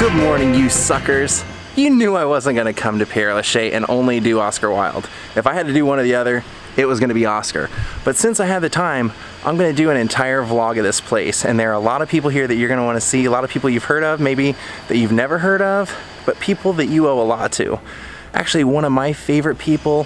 Good morning, you suckers. You knew I wasn't going to come to Pere Lachaise and only do Oscar Wilde. If I had to do one or the other, it was going to be Oscar. But since I had the time, I'm going to do an entire vlog of this place. And there are a lot of people here that you're going to want to see, a lot of people you've heard of, maybe that you've never heard of, but people that you owe a lot to. Actually, one of my favorite people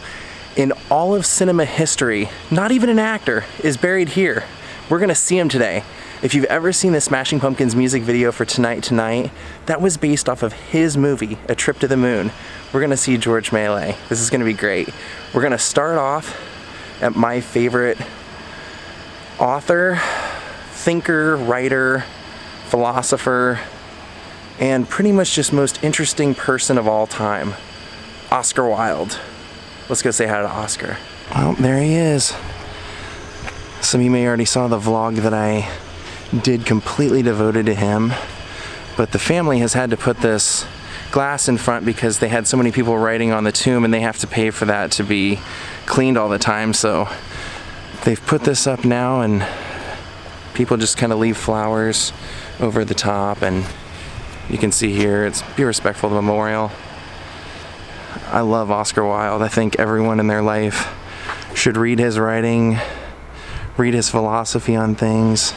in all of cinema history, not even an actor, is buried here. We're going to see him today. If you've ever seen the Smashing Pumpkins music video for Tonight Tonight, that was based off of his movie, A Trip to the Moon. We're gonna see George Méliès. This is gonna be great. We're gonna start off at my favorite author, thinker, writer, philosopher, and pretty much just most interesting person of all time, Oscar Wilde. Let's go say hi to Oscar. Well, there he is. Some of you may already saw the vlog that I did completely devoted to him, but the family has had to put this glass in front because they had so many people writing on the tomb and they have to pay for that to be cleaned all the time, so they've put this up now and people just kind of leave flowers over the top, and you can see here it's Be Respectful to the Memorial. I love Oscar Wilde. I think everyone in their life should read his writing, read his philosophy on things.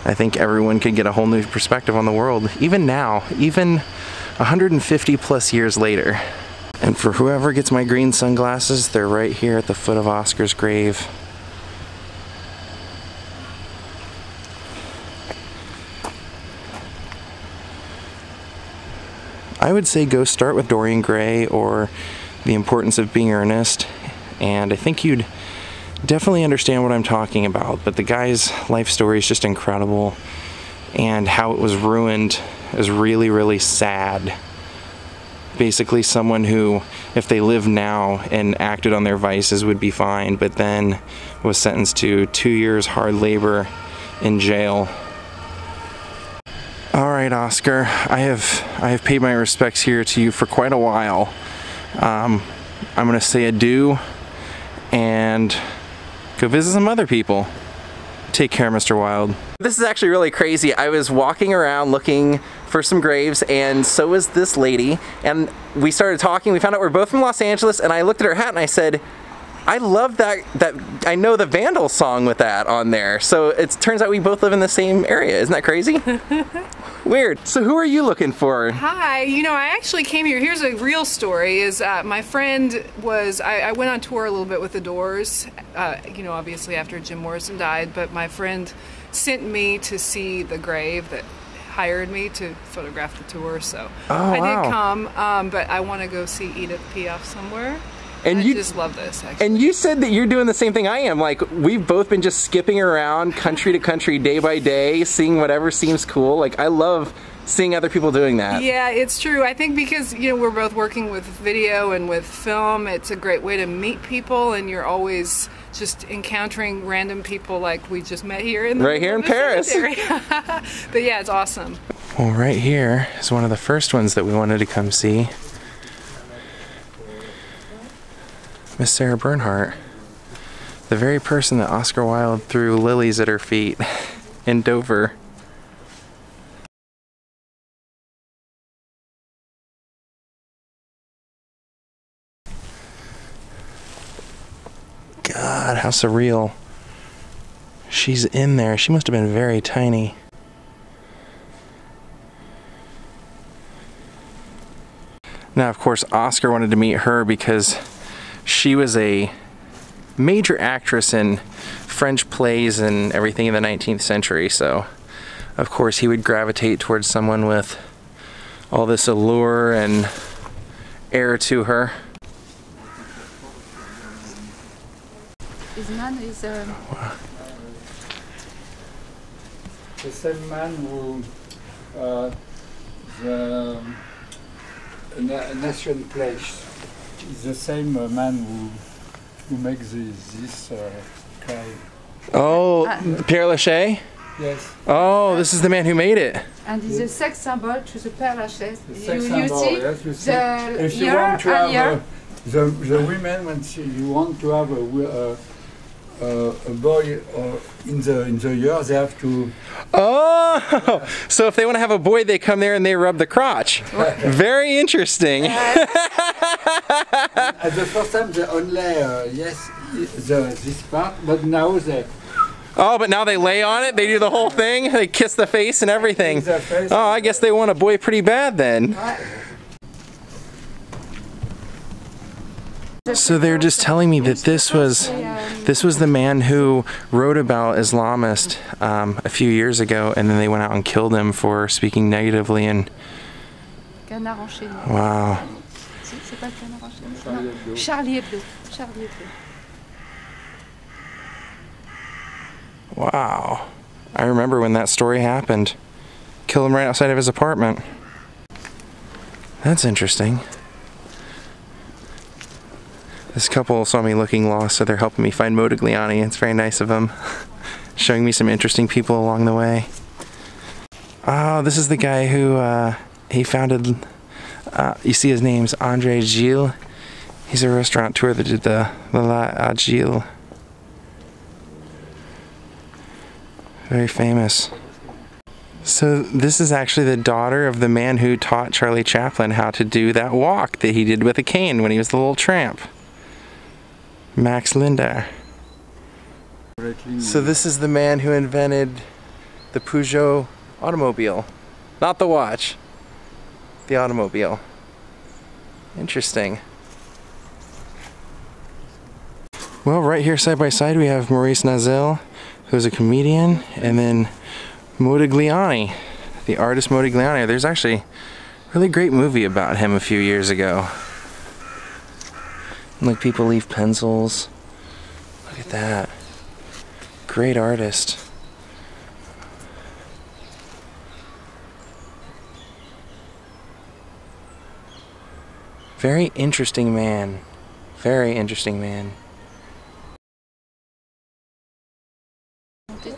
I think everyone could get a whole new perspective on the world, even now, even 150 plus years later. And for whoever gets my green sunglasses, they're right here at the foot of Oscar's grave. I would say go start with Dorian Gray or The Importance of Being Earnest, and I think you'd definitely understand what I'm talking about. But the guy's life story is just incredible, and how it was ruined is really, really sad. Basically someone who, if they lived now and acted on their vices, would be fine, but then was sentenced to 2 years hard labor in jail. Alright, Oscar, I have paid my respects here to you for quite a while. I'm gonna say adieu and go visit some other people. Take care, Mr. Wilde. This is actually really crazy. I was walking around looking for some graves, and so was this lady, and we started talking. We found out we're both from Los Angeles, and I looked at her hat and I said, I love that I know the Vandal song with that on there. So it turns out we both live in the same area. Isn't that crazy? Weird. So who are you looking for? Hi, you know, I actually came here. Here's a real story. Is my friend was, I went on tour a little bit with the Doors, you know, obviously after Jim Morrison died, but my friend sent me to see the grave that hired me to photograph the tour, so I did come, but I want to go see Edith Piaf somewhere. And I just love this, actually. And you said that you're doing the same thing I am. Like, we've both been just skipping around country to country, day by day, seeing whatever seems cool. Like, I love seeing other people doing that. Yeah, it's true. I think because, you know, we're both working with video and with film, it's a great way to meet people, and you're always just encountering random people like we just met here in the right here in Paris. But yeah, it's awesome. Well, right here is one of the first ones that we wanted to come see. Miss Sarah Bernhardt, the very person that Oscar Wilde threw lilies at her feet in Dover. God, how surreal. She's in there. She must have been very tiny. Now, of course, Oscar wanted to meet her because she was a major actress in French plays and everything in the 19th century, so of course he would gravitate towards someone with all this allure and air to her. His man is the same man who the Nation Place. Is the same man who makes this clay. Oh, Pere Lachaise? Yes. Oh, this is the man who made it. And it's a sex symbol to the Pere Lachaise. The sex symbol, yes, you see. If you want to have the women, when you want to have a boy in the year, they have to. Oh, so if they want to have a boy, they come there and they rub the crotch. Very interesting. At the first time, they only yes, this part, but now they. Oh, but now they lay on it. They do the whole thing. They kiss the face and everything. Oh, I guess they want a boy pretty bad then. So they're just telling me that this was the man who wrote about Islamists a few years ago, and then they went out and killed him for speaking negatively. And wow. Charlie Hebdo. Charlie Hebdo. Wow. I remember when that story happened. Killed him right outside of his apartment. That's interesting. This couple saw me looking lost, so they're helping me find Modigliani. It's very nice of them. Showing me some interesting people along the way. Oh, this is the guy who he founded, you see his name's Andre Zeile. He's a restaurateur that did the La Agile. Very famous. So this is actually the daughter of the man who taught Charlie Chaplin how to do that walk that he did with a cane when he was the little tramp. Max Linder. So this is the man who invented the Peugeot automobile. Not the watch, the automobile. Interesting. Well, right here side by side we have Maurice Nazel, who's a comedian, and then Modigliani, the artist Modigliani. There's actually a really great movie about him a few years ago. Like, people leave pencils. Look at that. Great artist. Very interesting man. Very interesting man.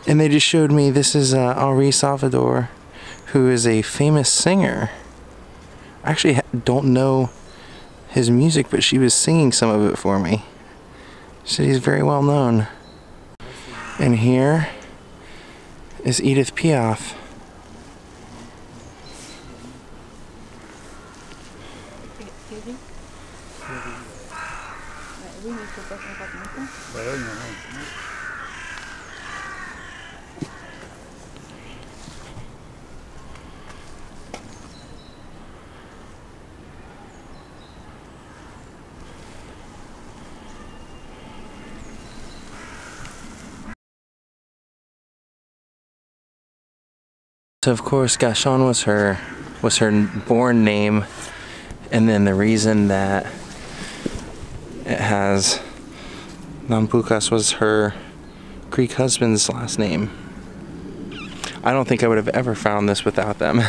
And they just showed me this is Henri Salvador, who is a famous singer. I actually don't know his music, but she was singing some of it for me. She said he's very well known. And here is Edith Piaf. So of course Gachon was her born name, and then the reason that it has Nampoukas was her Greek husband's last name. I don't think I would have ever found this without them.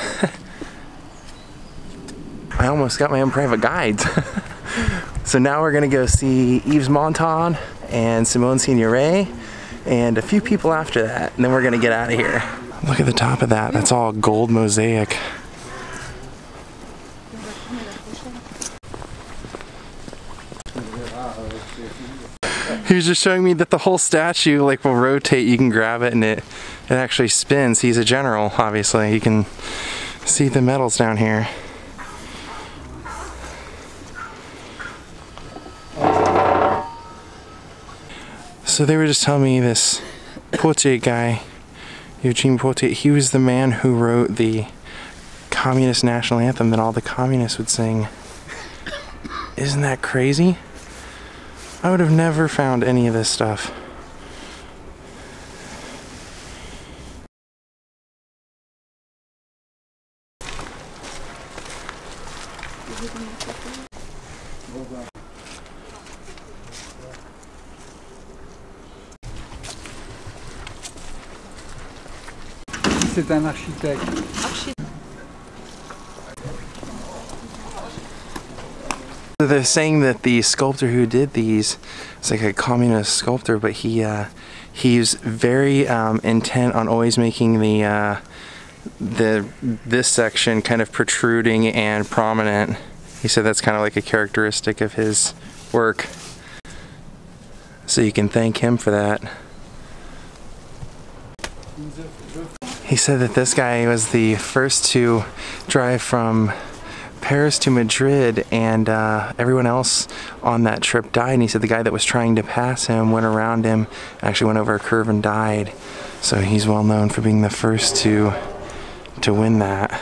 I almost got my own private guides. So now we're gonna go see Yves Montand and Simone Signoret and a few people after that, and then we're gonna get out of here. Look at the top of that. That's all gold mosaic. He was just showing me that the whole statue like will rotate. You can grab it and it actually spins. He's a general, obviously. You can see the medals down here. So they were just telling me this Poitier guy, Eugene Poitier, he was the man who wrote the communist national anthem that all the communists would sing. Isn't that crazy? I would have never found any of this stuff. C'est un architecte. So they're saying that the sculptor who did these is like a communist sculptor, but he's very intent on always making this section kind of protruding and prominent. He said that's kind of like a characteristic of his work. So you can thank him for that. He said that this guy was the first to drive from Paris to Madrid, and everyone else on that trip died. And he said the guy that was trying to pass him went around him, actually went over a curve and died. So he's well known for being the first to win that.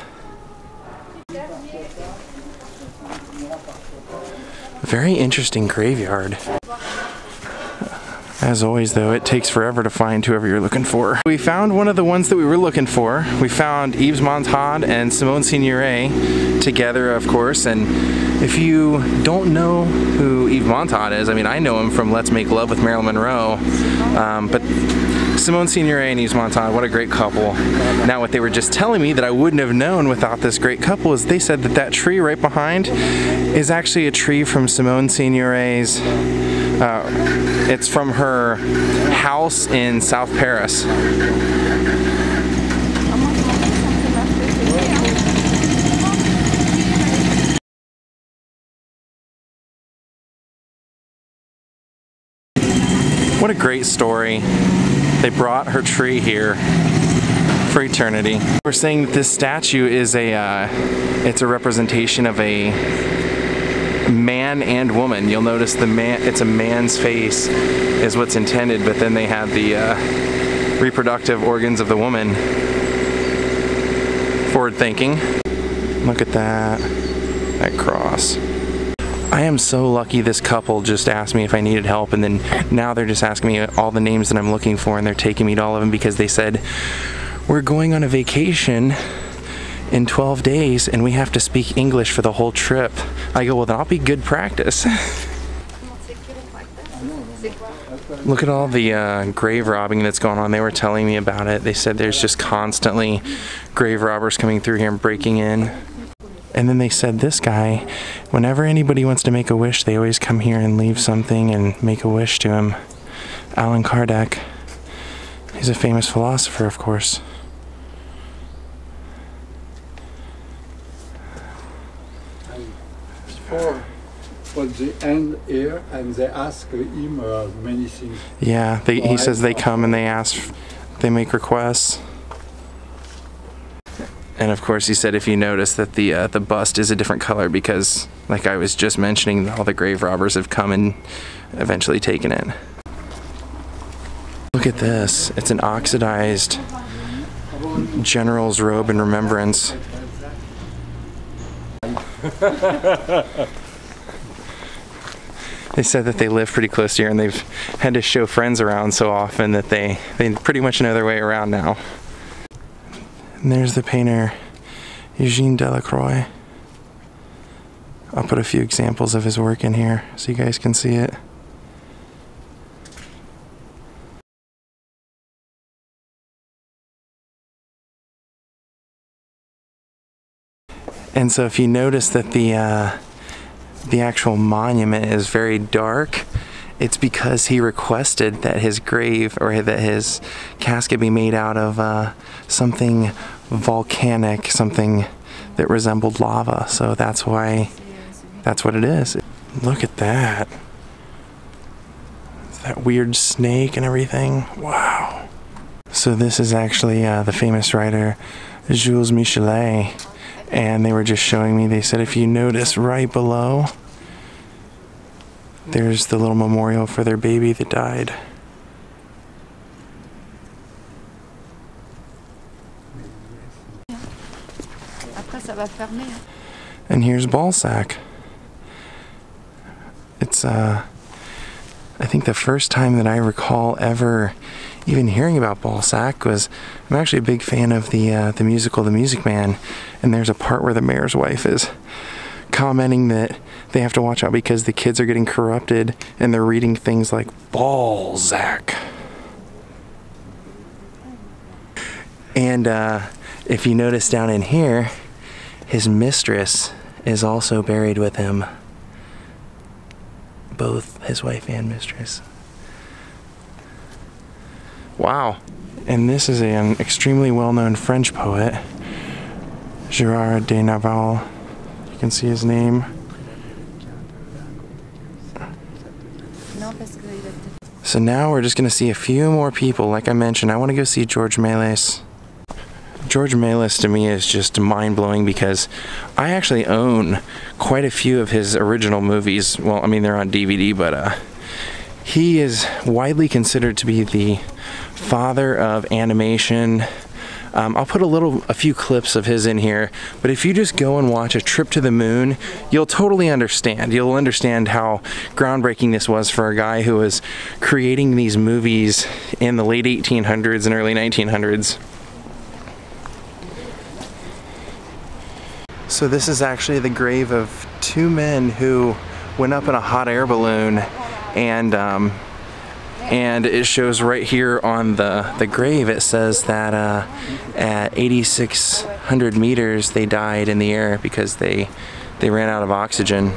Very interesting graveyard. As always though, it takes forever to find whoever you're looking for. We found one of the ones that we were looking for. We found Yves Montand and Simone Signoret together, of course, and if you don't know who Yves Montand is, I mean, I know him from Let's Make Love with Marilyn Monroe, but Simone Signoret and Yves Montand, what a great couple. Now what they were just telling me that I wouldn't have known without this great couple is they said that that tree right behind is actually a tree from Simone Signoret's, it's from her house in South Paris. What a great story. They brought her tree here for eternity. We're saying that this statue is it's a representation of a man and woman. You'll notice it's a man's face is what's intended, but then they have the reproductive organs of the woman. Forward thinking. Look at that cross. I am so lucky this couple just asked me if I needed help, and then now they're just asking me all the names that I'm looking for, and they're taking me to all of them because they said, we're going on a vacation in 12 days and we have to speak English for the whole trip. I go, well, that'll be good practice. Look at all the grave robbing that's going on. They were telling me about it. They said there's just constantly grave robbers coming through here and breaking in. And then they said this guy, whenever anybody wants to make a wish, they always come here and leave something and make a wish to him. Allan Kardec. He's a famous philosopher, of course. For the end here, and they ask him many things. Yeah, he says they come and they ask, they make requests. And of course he said if you notice that the bust is a different color because, like I was just mentioning, all the grave robbers have come and eventually taken it. Look at this. It's an oxidized general's robe in remembrance. They said that they live pretty close here and they've had to show friends around so often that they pretty much know their way around now. And there's the painter Eugene Delacroix. I'll put a few examples of his work in here so you guys can see it. And so if you notice that the actual monument is very dark, it's because he requested that his grave, or that his casket, be made out of something volcanic, something that resembled lava. So that's why, that's what it is. Look at that. That weird snake and everything. Wow. So this is actually the famous writer Jules Michelet. And they were just showing me, they said if you notice right below, there's the little memorial for their baby that died. And here's Balzac. It's I think the first time that I recall ever even hearing about Balzac was, I'm actually a big fan of the musical The Music Man, and there's a part where the mayor's wife is commenting that they have to watch out because the kids are getting corrupted and they're reading things like Balzac. And if you notice down in here, his mistress is also buried with him. Both his wife and mistress. Wow. And this is an extremely well-known French poet, Gérard de Nerval. You can see his name. So now we're just going to see a few more people. Like I mentioned, I want to go see George Méliès. George Méliès to me is just mind-blowing because I actually own quite a few of his original movies. Well, I mean, they're on DVD, but he is widely considered to be the father of animation. I'll put a few clips of his in here, but if you just go and watch A Trip to the Moon, you'll totally understand. You'll understand how groundbreaking this was for a guy who was creating these movies in the late 1800s and early 1900s. So this is actually the grave of two men who went up in a hot air balloon, and it shows right here on the grave, it says that at 8,600 meters they died in the air because they ran out of oxygen.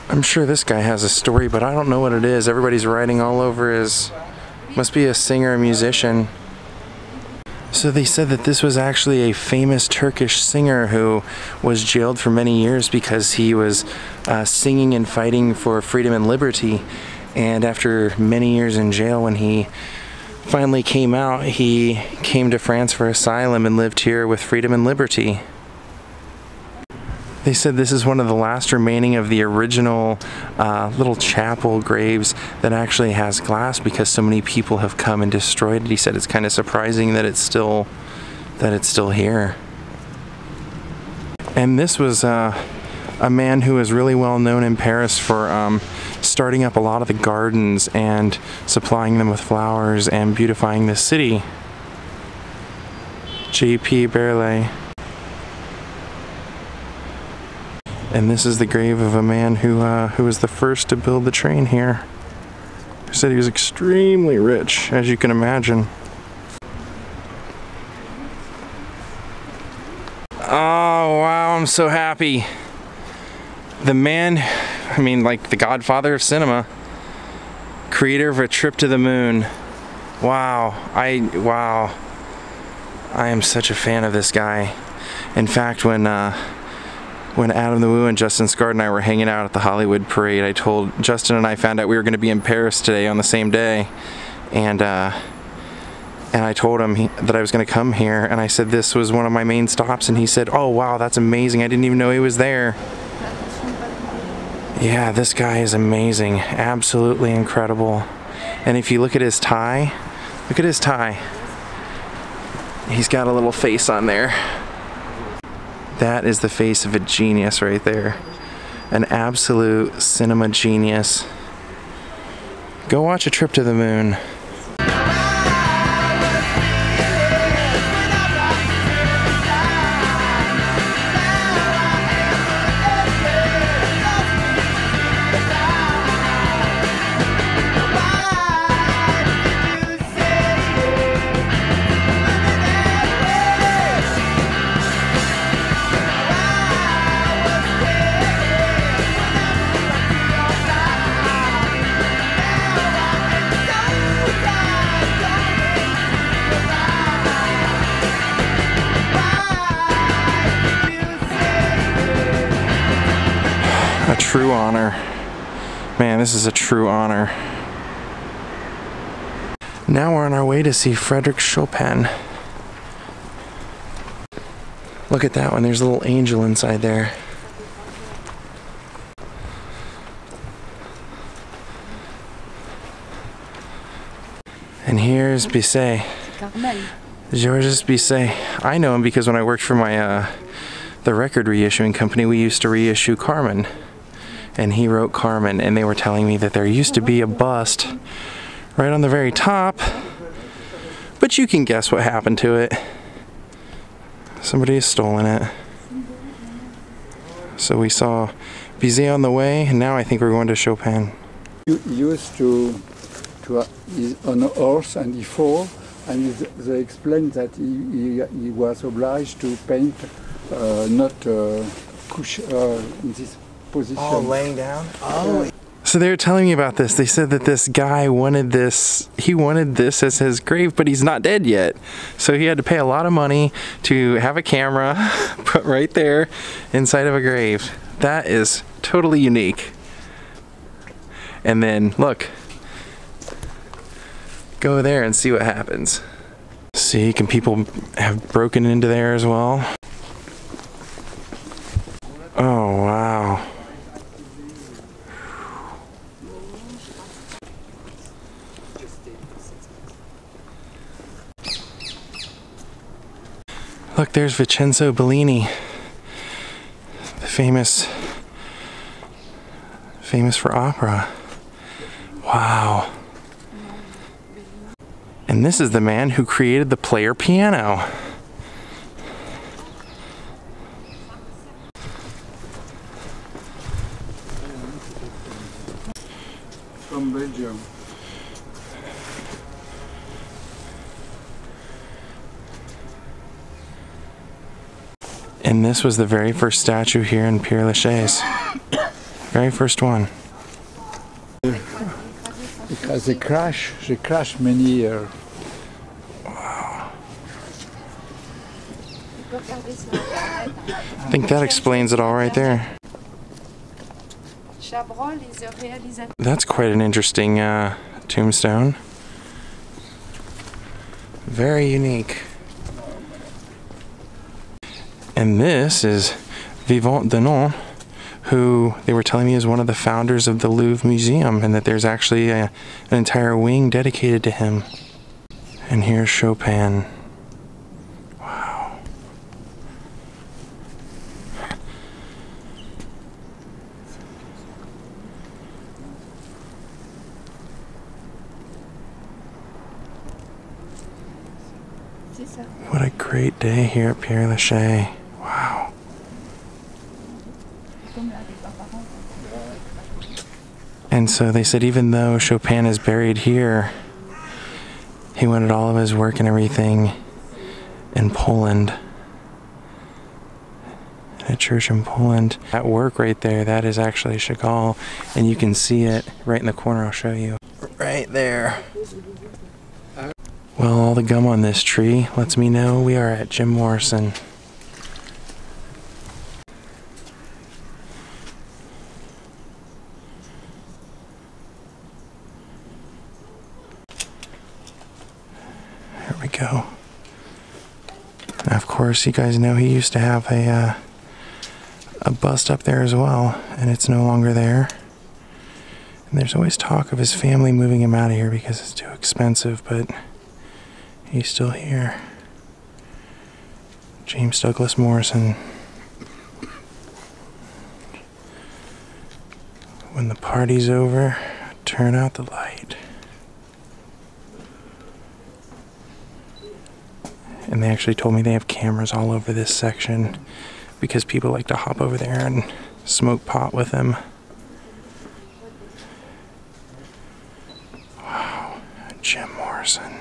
I'm sure this guy has a story, but I don't know what it is. Everybody's writing all over his, must be a singer or musician. So they said that this was actually a famous Turkish singer who was jailed for many years because he was singing and fighting for freedom and liberty. And after many years in jail, when he finally came out, he came to France for asylum and lived here with freedom and liberty. They said this is one of the last remaining of the original little chapel graves that actually has glass because so many people have come and destroyed it. He said it's kind of surprising that it's still here. And this was a man who was really well known in Paris for starting up a lot of the gardens and supplying them with flowers and beautifying the city. J.P. Berle. And this is the grave of a man who was the first to build the train here. He said he was extremely rich, as you can imagine. Oh wow, I'm so happy. The man, I mean, like the godfather of cinema, creator of A Trip to the Moon. Wow, I am such a fan of this guy. In fact, when Adam the Woo and Justin Scard and I were hanging out at the Hollywood Parade, I told Justin, and I found out we were going to be in Paris today on the same day, and I told him that I was going to come here, and I said this was one of my main stops, and he said, "Oh wow, that's amazing, I didn't even know he was there." Yeah, this guy is amazing, absolutely incredible. And if you look at his tie, look at his tie. He's got a little face on there. That is the face of a genius right there. An absolute cinema genius. Go watch A Trip to the Moon. A true honor. Man, this is a true honor. Now we're on our way to see Frederic Chopin. Look at that one, there's a little angel inside there. And here's Bizet. Georges Bizet. I know him because when I worked for my the record reissuing company, we used to reissue Carmen. And he wrote Carmen, and they were telling me that there used to be a bust right on the very top, but you can guess what happened to it. Somebody has stolen it. So we saw Bizet on the way, and now I think we're going to Chopin. He used to he's on a horse and he fall, and they explained that he was obliged to paint not in this position. Oh, laying down? Oh. So they were telling me about this. They said that this guy wanted this, he wanted this as his grave, but he's not dead yet. So he had to pay a lot of money to have a camera put right there inside of a grave. That is totally unique. And then, look, go there and see what happens. See, can people have broken into there as well? Oh, wow. Look, there's Vincenzo Bellini, the famous for opera. Wow. And this is the man who created the player piano. From Belgium. And this was the very first statue here in PERE LACHAISE. Very first one. Because they crashed many years. Wow. I think that explains it all right there. That's quite an interesting tombstone. Very unique. And this is Vivant Denon, who they were telling me is one of the founders of the Louvre Museum, and that there's actually an entire wing dedicated to him. And here's Chopin. Wow. What a great day here at PERE LACHAISE. Wow. And so they said even though Chopin is buried here, he wanted all of his work and everything in Poland. In a church in Poland. That work right there, that is actually Chagall, and you can see it right in the corner. I'll show you. Right there. Well, all the gum on this tree lets me know we are at Jim Morrison. There we go. Now, of course, you guys know he used to have a bust up there as well, and it's no longer there. And there's always talk of his family moving him out of here because it's too expensive, but he's still here. James Douglas Morrison. When the party's over, turn out the light. And they actually told me they have cameras all over this section because people like to hop over there and smoke pot with them. Wow, Jim Morrison.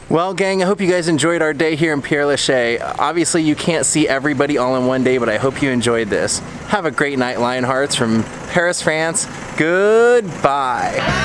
Well, gang, I hope you guys enjoyed our day here in PERE LACHAISE. Obviously, you can't see everybody all in one day, but I hope you enjoyed this. Have a great night, Lionhearts, from Paris, France. Goodbye.